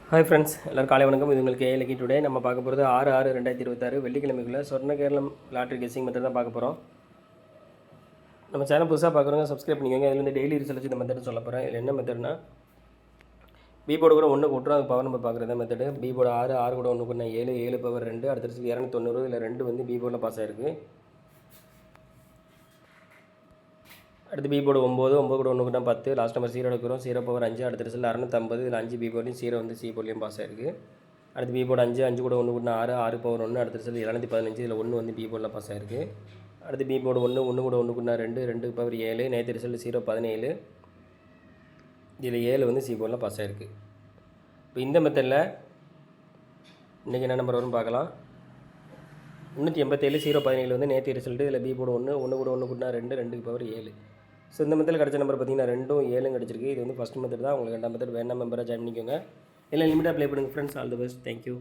Hi friends, எல்லோரும் காலை வணக்கம். இது உங்களுக்கு ஏலக்கி டுடே. நம்ம பார்க்க போகிறது 6/6/2026 வெள்ளிக்கிழமைக்குள்ள சொர்ண கேரளம் லாட்ரி கெஸ்ஸிங் மெத்தட் தான் பார்க்க போகிறோம். நம்ம சேனல் புதுசாக பார்க்குறவங்க சப்ஸ்கிரைப் பண்ணிக்கோங்க. இதில் வந்து டெய்லி ரிசல்ட் இந்த மெத்தட் சொல்ல போகிறேன். இதில் என்ன மெத்தட்னா, பி போர்டு கூட 1 கூட்டுறோம், அது பவர் நம்பர் பார்க்குறது மெத்தடு. பி போர்டு 6 கூட 1 கூட்டினா 7, 7 பவர் 2, அடுத்த 290. இதில் 2 வந்து பி போர்டில் பாஸ் ஆகிருக்கு. அடுத்து பி போர்டு 9 கூட 1 கூட்டினா 10, லாஸ்ட் நம்பர் 0 எடுக்கிறோம், 0 பவர் 5, அடுத்த 650. இதில் 5 பி போர்ட்லையும் 0 வந்து சி போர்ட்லையும் பாஸ் ஆகிருக்கு. அடுத்து பி போர்டு 5 கூட 1 கூட்டினா 6 பவர் 1, அடுத்த 715. இதில் 1 வந்து பி போர்டில் பாஸ் ஆகிருக்கு. அடுத்து பி போர்டு 1 கூட 1 கூட்டினா 2 பவர் 7, நேற்று ரிசல்ட் 017. இதில் 7 வந்து சி போர்டில் பாஸ் ஆகிருக்கு. இப்போ இந்த மெத்தடில் இன்றைக்கி என்ன நம்பர் வரும்னு பார்க்கலாம். 387 017 வந்து நேற்று ரிசல்ட்டு. இதில் பி போர்டு 1 கூட 1 கூட்டினா 2 பவர் 7. ஸோ இந்த மெத்தடில் கிடச்ச நம்பர் பார்த்திங்கன்னா 2ம் 7ம் கிடச்சிருக்கு. இது வந்து ஃபஸ்ட் மெத்தட் தான். உங்களுக்கு 2ஆம் மெத்தட் வேணாம் மெம்பராக ஜாயின் பண்ணிக்கோங்க. இல்லை லிமிட்டாக ப்ளே பண்ணுங்கள் friends. All the best. Thank you.